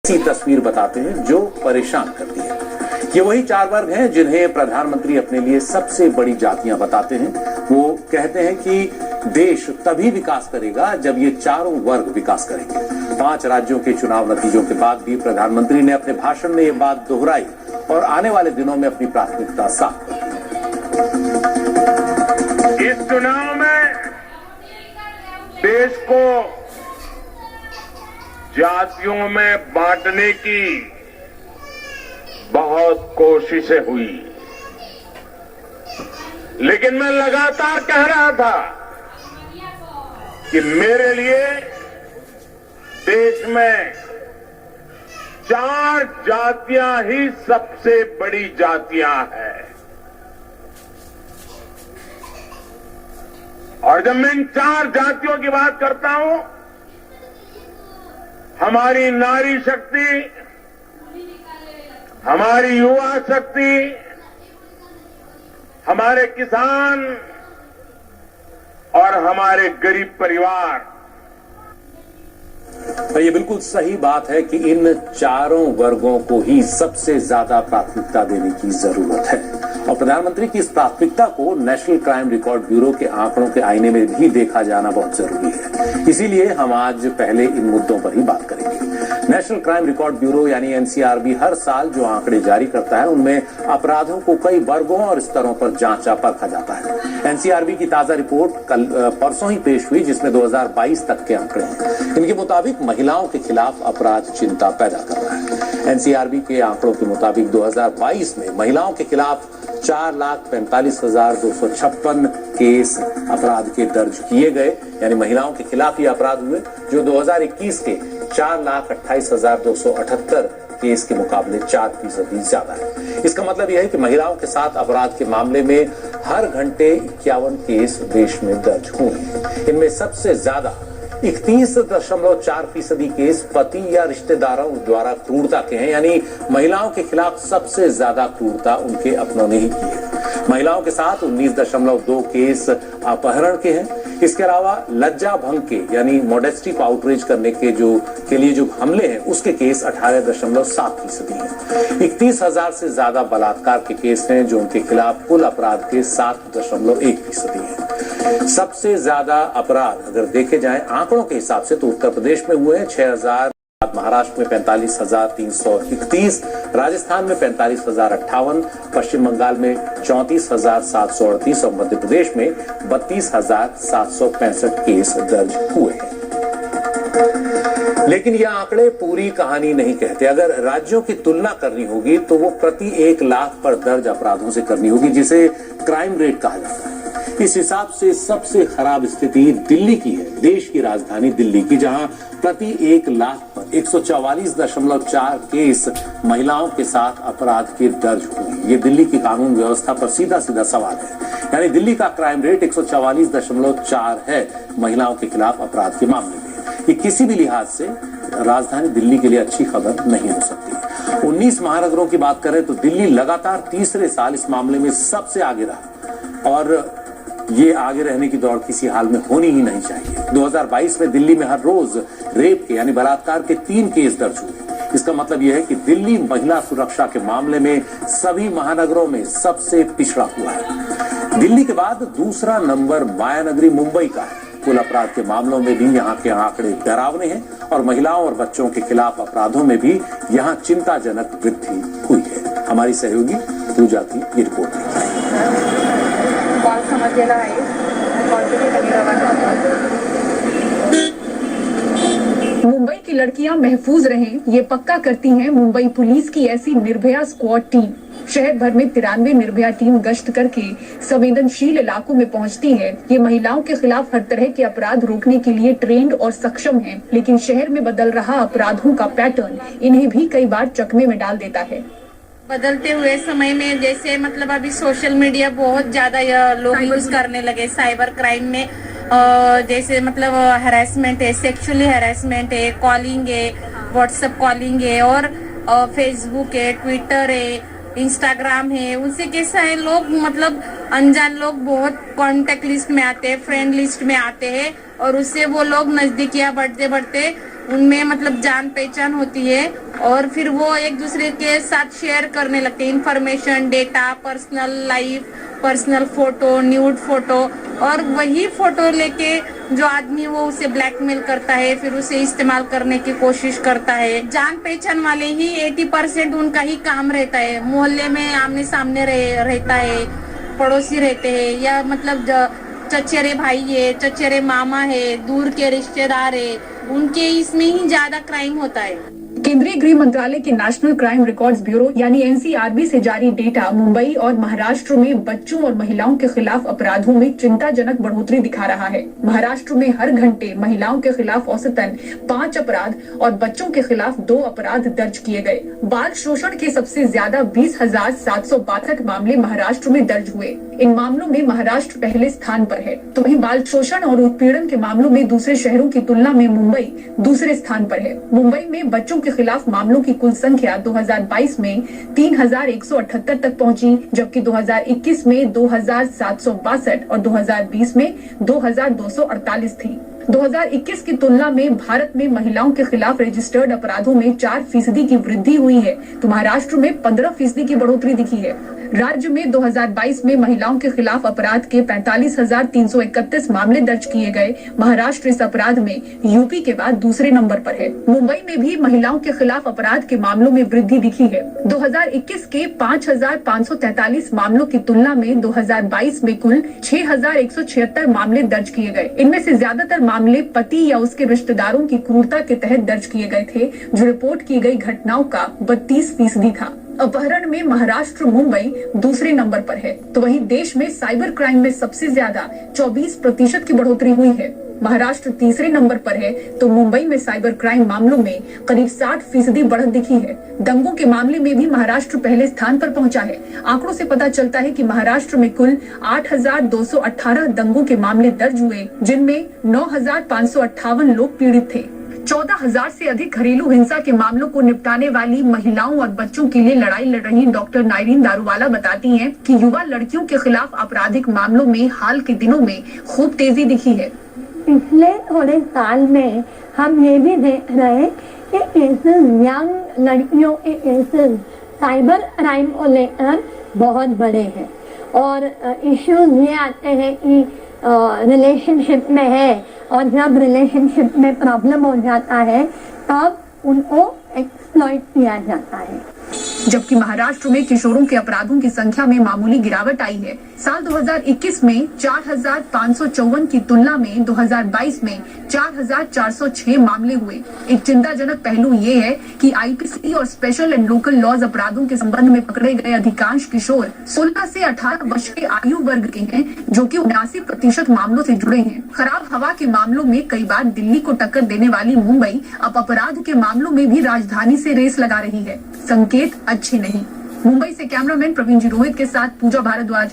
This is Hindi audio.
ऐसी तस्वीर बताते हैं जो परेशान करती है। ये वही चार वर्ग हैं जिन्हें प्रधानमंत्री अपने लिए सबसे बड़ी जातियां बताते हैं। वो कहते हैं कि देश तभी विकास करेगा जब ये चारों वर्ग विकास करेंगे। 5 राज्यों के चुनाव नतीजों के बाद भी प्रधानमंत्री ने अपने भाषण में ये बात दोहराई और आने वाले दिनों में अपनी प्राथमिकता साफ कर दी। इस चुनाव में देश को जातियों में बांटने की बहुत कोशिशें हुई, लेकिन मैं लगातार कह रहा था कि मेरे लिए देश में 4 जातियां ही सबसे बड़ी जातियां हैं। और जब मैं इन 4 जातियों की बात करता हूं, हमारी नारी शक्ति, हमारी युवा शक्ति, हमारे किसान और हमारे गरीब परिवार। ये बिल्कुल सही बात है कि इन चारों वर्गों को ही सबसे ज्यादा प्राथमिकता देने की जरूरत है और प्रधानमंत्री की इस प्राथमिकता को नेशनल क्राइम रिकॉर्ड ब्यूरो के आंकड़ों के आईने में भी देखा जाना बहुत जरूरी है। इसीलिए हम आज पहले इन मुद्दों पर ही बात करेंगे। नेशनल क्राइम रिकॉर्ड ब्यूरो यानी एनसीआरबी हर साल जो आंकड़े जारी करता है उनमें अपराधों को कई वर्गों और स्तरों पर जांचा परखा जाता है। एनसीआरबी की ताजा रिपोर्ट कल परसों ही पेश हुई, जिसमें 2022 तक के आंकड़े हैं। इनके मुताबिक महिलाओं के खिलाफ अपराध चिंता पैदा कर रहा है। एनसीआरबी के आंकड़ों के मुताबिक 2022 में महिलाओं के खिलाफ 4,45,256 केस अपराध के दर्ज किए गए, यानी महिलाओं के खिलाफ ये अपराध हुए, जो 2021 के 4,28,278 केस के मुकाबले 4% ज्यादा है। इसका मतलब यह है कि महिलाओं के साथ अपराध के मामले में हर घंटे 51 केस देश में दर्ज हुए हैं। इनमें सबसे ज्यादा 31.4% केस पति या रिश्तेदारों द्वारा क्रूरता के हैं, यानी महिलाओं के खिलाफ सबसे ज्यादा क्रूरता उनके अपनों ने ही की है। महिलाओं के साथ 19.2 केस अपहरण के हैं। इसके अलावा लज्जा भंग के यानी मॉडेस्टी को आउटरीच करने के लिए जो हमले हैं उसके केस 18.7% हैं। 31,000 से ज्यादा बलात्कार के केस हैं जो उनके खिलाफ कुल अपराध के 7.1% हैं। सबसे ज्यादा अपराध अगर देखे जाएं आंकड़ों के हिसाब से तो उत्तर प्रदेश में हुए हैं 6,000, महाराष्ट्र में 45,331, राजस्थान में 45,058, पश्चिम बंगाल में 34,738 और मध्य प्रदेश में 32,765 केस दर्ज हुए हैं। लेकिन ये आंकड़े पूरी कहानी नहीं कहते। अगर राज्यों की तुलना करनी होगी तो वो प्रति 1 लाख पर दर्ज अपराधों से करनी होगी, जिसे क्राइम रेट कहा जाता है। इस हिसाब से सबसे खराब स्थिति दिल्ली की है, देश की राजधानी दिल्ली की, जहां प्रति 1 लाख पर 144.4 केस महिलाओं के साथ अपराध के दर्ज हुए। ये दिल्ली की कानून व्यवस्था पर सीधा सवाल है। यानी दिल्ली का क्राइम रेट 144.4 है महिलाओं के खिलाफ अपराध के मामले में। ये किसी भी लिहाज से राजधानी दिल्ली के लिए अच्छी खबर नहीं हो सकती। 19 महानगरों की बात करें तो दिल्ली लगातार तीसरे साल इस मामले में सबसे आगे रहा और ये आगे रहने की दौड़ किसी हाल में होनी ही नहीं चाहिए। 2022 में दिल्ली में हर रोज रेप के यानी बलात्कार के 3 केस दर्ज हुए। इसका मतलब यह है कि दिल्ली महिला सुरक्षा के मामले में सभी महानगरों में सबसे पिछड़ा हुआ है। दिल्ली के बाद दूसरा नंबर मायानगरी मुंबई का है। कुल अपराध के मामलों में भी यहाँ के आंकड़े डरावने हैं और महिलाओं और बच्चों के खिलाफ अपराधों में भी यहाँ चिंताजनक वृद्धि हुई है। हमारी सहयोगी पूजा की ये रिपोर्ट है। मुंबई की लड़कियां महफूज रहें, ये पक्का करती है मुंबई पुलिस की ऐसी निर्भया स्क्वाड टीम। शहर भर में 93 निर्भया टीम गश्त करके संवेदनशील इलाकों में पहुंचती है। ये महिलाओं के खिलाफ हर तरह के अपराध रोकने के लिए ट्रेंड और सक्षम है, लेकिन शहर में बदल रहा अपराधों का पैटर्न इन्हें भी कई बार चकमे में डाल देता है। बदलते हुए समय में जैसे मतलब अभी सोशल मीडिया बहुत ज्यादा लोग यूज करने लगे। साइबर क्राइम में जैसे मतलब हैरेसमेंट है, सेक्सुअली हैरेसमेंट है, कॉलिंग है, व्हाट्सएप कॉलिंग है और फेसबुक है, ट्विटर है, इंस्टाग्राम है। उनसे कैसा है, लोग मतलब अनजान लोग बहुत कांटेक्ट लिस्ट में आते हैं, फ्रेंड लिस्ट में आते हैं और उससे वो लोग नजदीकियां बढ़ते बढ़ते उनमें मतलब जान पहचान होती है और फिर वो एक दूसरे के साथ शेयर करने लगते हैं information, data, personal life, personal photo, nude photo, और वही फोटो लेके जो आदमी वो उसे ब्लैकमेल करता है, फिर उसे इस्तेमाल करने की कोशिश करता है। जान पहचान वाले ही 80% उनका ही काम रहता है। मोहल्ले में आमने सामने रहता है, पड़ोसी रहते हैं, या मतलब चचेरे भाई है, चचेरे मामा है, दूर के रिश्तेदार है, उनके इसमें ही ज्यादा क्राइम होता है। केंद्रीय गृह मंत्रालय के नेशनल क्राइम रिकॉर्ड्स ब्यूरो यानी एनसीआरबी से जारी डेटा मुंबई और महाराष्ट्र में बच्चों और महिलाओं के खिलाफ अपराधों में चिंताजनक बढ़ोतरी दिखा रहा है। महाराष्ट्र में हर घंटे महिलाओं के खिलाफ औसतन 5 अपराध और बच्चों के खिलाफ 2 अपराध दर्ज किए गए। बाल शोषण के सबसे ज्यादा 20,762 मामले महाराष्ट्र में दर्ज हुए। इन मामलों में महाराष्ट्र पहले स्थान पर है, तो वहीं बाल शोषण और उत्पीड़न के मामलों में दूसरे शहरों की तुलना में मुंबई दूसरे स्थान पर है। मुंबई में बच्चों के खिलाफ मामलों की कुल संख्या 2022 में 3,178 तक पहुंची, जबकि 2021 में 2,762 और 2020 में 2,248 थी। 2021 की तुलना में भारत में महिलाओं के खिलाफ रजिस्टर्ड अपराधों में 4% की वृद्धि हुई है, तो महाराष्ट्र में 15% की बढ़ोतरी दिखी है। राज्य में 2022 में महिलाओं के खिलाफ अपराध के 45,331 मामले दर्ज किए गए। महाराष्ट्र इस अपराध में यूपी के बाद दूसरे नंबर पर है। मुंबई में भी महिलाओं के खिलाफ अपराध के मामलों में वृद्धि दिखी है। 2021 के 5,543 मामलों की तुलना में 2022 में कुल 6,176 मामले दर्ज किए गए। इनमें से ज्यादातर मामले पति या उसके रिश्तेदारों की क्रूरता के तहत दर्ज किए गए थे, जो रिपोर्ट की गई घटनाओं का 32% था। अपहरण में महाराष्ट्र मुंबई दूसरे नंबर पर है, तो वहीं देश में साइबर क्राइम में सबसे ज्यादा 24% की बढ़ोतरी हुई है। महाराष्ट्र तीसरे नंबर पर है, तो मुंबई में साइबर क्राइम मामलों में करीब 60% बढ़त दिखी है। दंगों के मामले में भी महाराष्ट्र पहले स्थान पर पहुंचा है। आंकड़ों से पता चलता है कि महाराष्ट्र में कुल 8,218 दंगों के मामले दर्ज हुए, जिनमें 9,558 लोग पीड़ित थे। 14,000 से अधिक घरेलू हिंसा के मामलों को निपटाने वाली महिलाओं और बच्चों के लिए लड़ाई लड़ रही डॉक्टर नाइरीन दारूवाला बताती हैं कि युवा लड़कियों के खिलाफ आपराधिक मामलों में हाल के दिनों में खूब तेजी दिखी है। पिछले थोड़े साल में हम ये भी देख रहे हैं कि केसेस यंग लड़कियों के केसेस साइबर क्राइम को लेकर बहुत बड़े हैं, और इश्यूज ये आते हैं कि रिलेशनशिप में है, और जब रिलेशनशिप में प्रॉब्लम हो जाता है तब उनको एक्सप्लॉइट किया जाता है। जबकि महाराष्ट्र में किशोरों के अपराधों की संख्या में मामूली गिरावट आई है। साल 2021 में 4,554 की तुलना में 2022 में 4,406 मामले हुए। एक चिंताजनक पहलू ये है कि आईपीसी और स्पेशल एंड लोकल लॉज अपराधों के संबंध में पकड़े गए अधिकांश किशोर 16 से 18 वर्ष के आयु वर्ग के हैं, जो कि 79% मामलों से जुड़े हैं। खराब हवा के मामलों में कई बार दिल्ली को टक्कर देने वाली मुंबई अब अपराध के मामलों में भी राजधानी से रेस लगा रही है। संकेत अच्छे नहीं। मुंबई से कैमरामैन प्रवीण जी रोहित के साथ पूजा भारद्वाज।